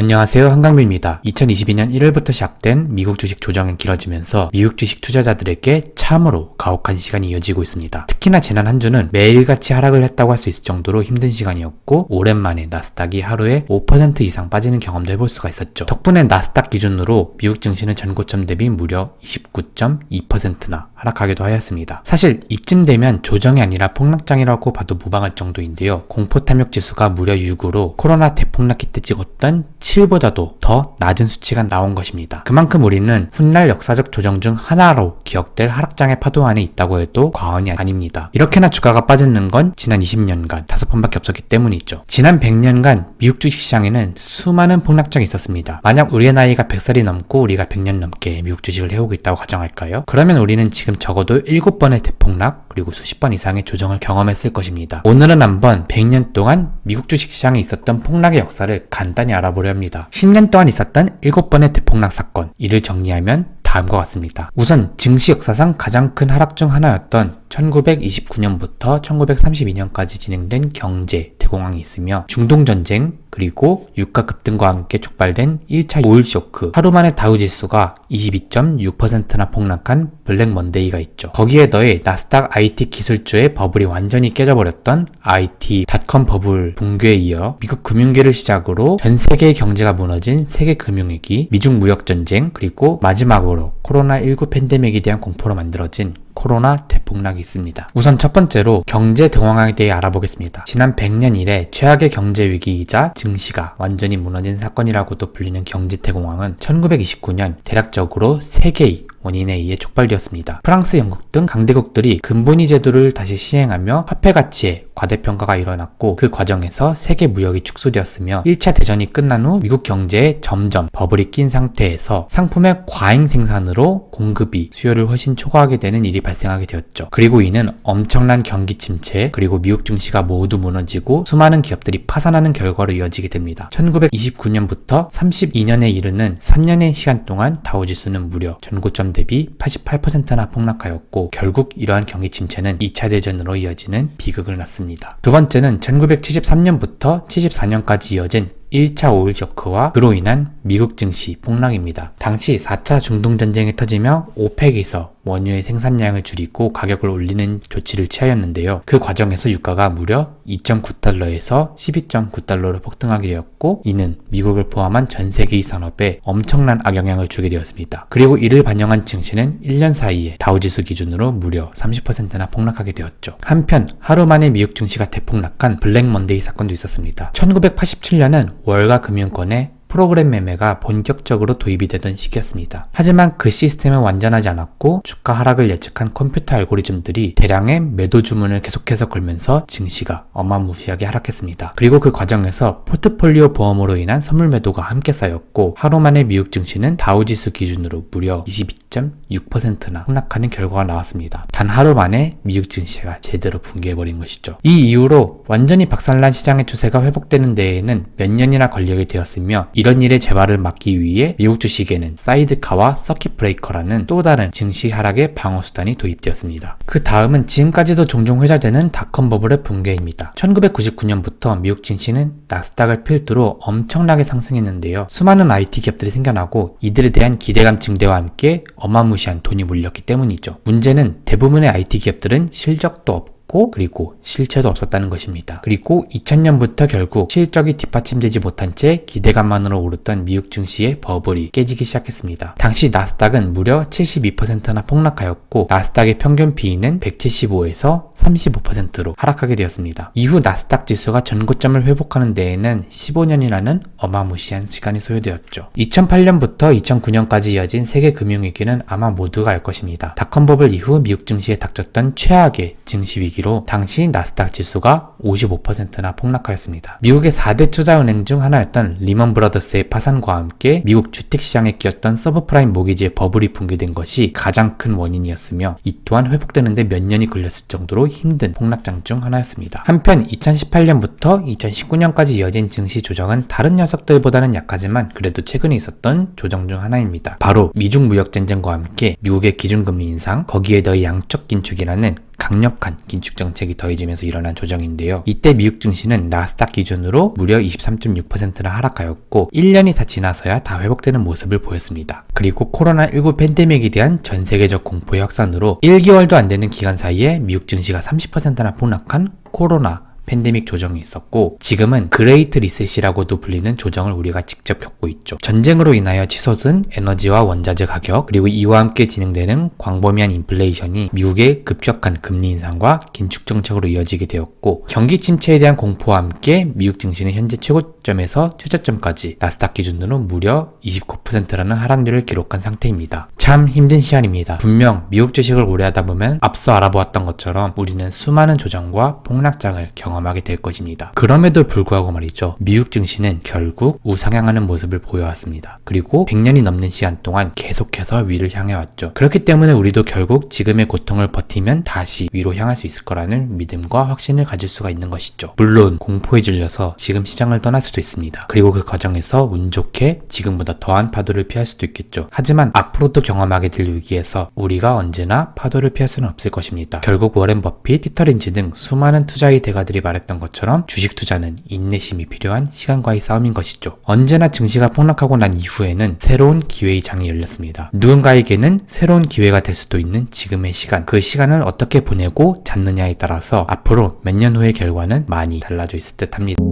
안녕하세요, 한강민입니다. 2022년 1월부터 시작된 미국 주식 조정은 길어지면서 미국 주식 투자자들에게 참으로 가혹한 시간이 이어지고 있습니다. 특히나 지난 한 주는 매일같이 하락을 했다고 할 수 있을 정도로 힘든 시간이었고, 오랜만에 나스닥이 하루에 5% 이상 빠지는 경험도 해볼 수가 있었죠. 덕분에 나스닥 기준으로 미국 증시는 전고점 대비 무려 29.2%나 하락하기도 하였습니다. 사실 이쯤 되면 조정이 아니라 폭락장이라고 봐도 무방할 정도인데요. 공포 탐욕 지수가 무려 6으로 코로나 대폭락기 때 찍었던 7보다도 더 낮은 수치가 나온 것입니다. 그만큼 우리는 훗날 역사적 조정 중 하나로 기억될 하락장의 파도 안에 있다고 해도 과언이 아닙니다. 이렇게나 주가가 빠지는 건 지난 20년간 5번밖에 없었기 때문이죠. 지난 100년간 미국 주식시장에는 수많은 폭락장이 있었습니다. 만약 우리의 나이가 100살이 넘고 우리가 100년 넘게 미국 주식을 해오고 있다고 가정할까요? 그러면 우리는 지금 적어도 7번의 대폭락 그리고 수십 번 이상의 조정을 경험했을 것입니다. 오늘은 한번 100년 동안 미국 주식시장에 있었던 폭락의 역사를 간단히 알아보려 합니다. 10년 동안 있었던 7번의 대폭락 사건, 이를 정리하면 다음과 같습니다. 우선 증시 역사상 가장 큰 하락 중 하나였던 1929년부터 1932년까지 진행된 경제 대공황이 있으며 중동전쟁 그리고 유가 급등과 함께 촉발된 1차 오일 쇼크, 하루 만에 다우지수가 22.6%나 폭락한 블랙 먼데이가 있죠. 거기에 더해 나스닥 IT 기술주의 버블이 완전히 깨져버렸던 IT 닷컴 버블 붕괴에 이어 미국 금융계를 시작으로 전 세계의 경제가 무너진 세계 금융위기, 미중 무역전쟁, 그리고 마지막으로 코로나19 팬데믹에 대한 공포로 만들어진 코로나 대폭락이 있습니다. 우선 첫 번째로 경제 대공황에 대해 알아보겠습니다. 지난 100년 이래 최악의 경제 위기이자 증시가 완전히 무너진 사건이라고도 불리는 경제 대공황은 1929년 대략적으로 3개의 원인에 의해 촉발되었습니다. 프랑스, 영국 등 강대국들이 금본위 제도를 다시 시행하며 화폐 가치의 과대평가가 일어났고, 그 과정에서 세계 무역이 축소되었으며 1차 대전이 끝난 후 미국 경제에 점점 버블이 낀 상태에서 상품의 과잉 생산으로 공급이 수요를 훨씬 초과하게 되는 일이 발생하게 되었죠. 그리고 이는 엄청난 경기 침체 그리고 미국 증시가 모두 무너지고 수많은 기업들이 파산하는 결과로 이어지게 됩니다. 1929년부터 32년에 이르는 3년의 시간 동안 다우지수는 무려 전고점 대비 88%나 폭락하였고, 결국 이러한 경기 침체는 2차 대전으로 이어지는 비극을 낳습니다. 두 번째는 1973년부터 74년까지 이어진 1차 오일 쇼크와 그로 인한 미국 증시 폭락입니다. 당시 4차 중동전쟁이 터지며 오펙에서 원유의 생산량을 줄이고 가격을 올리는 조치를 취하였는데요. 그 과정에서 유가가 무려 2.9달러에서 12.9달러로 폭등하게 되었고, 이는 미국을 포함한 전 세계의 산업에 엄청난 악영향을 주게 되었습니다. 그리고 이를 반영한 증시는 1년 사이에 다우지수 기준으로 무려 30%나 폭락하게 되었죠. 한편 하루 만에 미국 증시가 대폭락한 블랙 먼데이 사건도 있었습니다. 1987년은 월가 금융권의 프로그램 매매가 본격적으로 도입이 되던 시기였습니다. 하지만 그 시스템은 완전하지 않았고 주가 하락을 예측한 컴퓨터 알고리즘들이 대량의 매도 주문을 계속해서 걸면서 증시가 어마무시하게 하락했습니다. 그리고 그 과정에서 포트폴리오 보험으로 인한 선물 매도가 함께 쌓였고, 하루 만에 미국 증시는 다우지수 기준으로 무려 22.6%나 폭락하는 결과가 나왔습니다. 단 하루 만에 미국 증시가 제대로 붕괴해버린 것이죠. 이 이후로 완전히 박살난 시장의 추세가 회복되는 데에는 몇 년이나 걸리게 되었으며, 이런 일의 재발을 막기 위해 미국 주식에는 사이드카와 서킷 브레이커라는 또 다른 증시 하락의 방어수단이 도입되었습니다. 그 다음은 지금까지도 종종 회자되는 닷컴 버블의 붕괴입니다. 1999년부터 미국 증시는 나스닥을 필두로 엄청나게 상승했는데요. 수많은 IT 기업들이 생겨나고 이들에 대한 기대감 증대와 함께 어마무시한 돈이 몰렸기 때문이죠. 문제는 대부분의 IT 기업들은 실적도 없고 그리고 실체도 없었다는 것입니다. 그리고 2000년부터 결국 실적이 뒷받침되지 못한 채 기대감만으로 오르던 미국 증시의 버블이 깨지기 시작했습니다. 당시 나스닥은 무려 72%나 폭락하였고, 나스닥의 평균 P는 175에서 35%로 하락하게 되었습니다. 이후 나스닥 지수가 전고점을 회복하는 데에는 15년이라는 어마무시한 시간이 소요되었죠. 2008년부터 2009년까지 이어진 세계 금융위기는 아마 모두가 알 것입니다. 닷컴 버블 이후 미국 증시에 닥쳤던 최악의 증시 위기 로 당시 나스닥 지수가 55%나 폭락하였습니다. 미국의 4대 투자은행 중 하나였던 리먼 브라더스의 파산과 함께 미국 주택시장에 끼었던 서브프라임 모기지의 버블이 붕괴된 것이 가장 큰 원인이었으며, 이 또한 회복되는데 몇 년이 걸렸을 정도로 힘든 폭락장 중 하나였습니다. 한편 2018년부터 2019년까지 이어진 증시 조정은 다른 녀석들보다는 약하지만 그래도 최근에 있었던 조정 중 하나입니다. 바로 미중 무역전쟁과 함께 미국의 기준금리 인상, 거기에 더해 양적 긴축이라는 강력한 긴축 정책이 더해지면서 일어난 조정인데요. 이때 미국 증시는 나스닥 기준으로 무려 23.6%나 하락하였고 1년이 다 지나서야 다 회복되는 모습을 보였습니다. 그리고 코로나19 팬데믹에 대한 전 세계적 공포의 확산으로 1개월도 안 되는 기간 사이에 미국 증시가 30%나 폭락한 코로나 팬데믹 조정이 있었고 지금은 그레이트 리셋이라고도 불리는 조정을 우리가 직접 겪고 있죠. 전쟁으로 인하여 치솟은 에너지와 원자재 가격 그리고 이와 함께 진행되는 광범위한 인플레이션이 미국의 급격한 금리 인상과 긴축 정책으로 이어지게 되었고 경기 침체에 대한 공포와 함께 미국 증시는 현재 최고점에서 최저점까지 나스닥 기준으로 무려 29%라는 하락률을 기록한 상태입니다. 참 힘든 시간입니다. 분명 미국 주식을 오래 하다 보면 앞서 알아보았던 것처럼 우리는 수많은 조정과 폭락장을 경험하게 될 것입니다. 그럼에도 불구하고 말이죠. 미국 증시는 결국 우상향하는 모습을 보여왔습니다. 그리고 100년이 넘는 시간 동안 계속해서 위를 향해왔죠. 그렇기 때문에 우리도 결국 지금의 고통을 버티면 다시 위로 향할 수 있을 거라는 믿음과 확신을 가질 수가 있는 것이죠. 물론 공포에 질려서 지금 시장을 떠날 수도 있습니다. 그리고 그 과정에서 운 좋게 지금보다 더한 파도를 피할 수도 있겠죠. 하지만 앞으로도 경험하게 될 위기에서 우리가 언제나 파도를 피할 수는 없을 것입니다. 결국 워렌 버핏, 피터 린치 등 수많은 투자의 대가들이 말했던 것처럼 주식 투자는 인내심이 필요한 시간과의 싸움인 것이죠. 언제나 증시가 폭락하고 난 이후에는 새로운 기회의 장이 열렸습니다. 누군가에게는 새로운 기회가 될 수도 있는 지금의 시간, 그 시간을 어떻게 보내고 잡느냐에 따라서 앞으로 몇 년 후의 결과는 많이 달라져 있을 듯 합니다.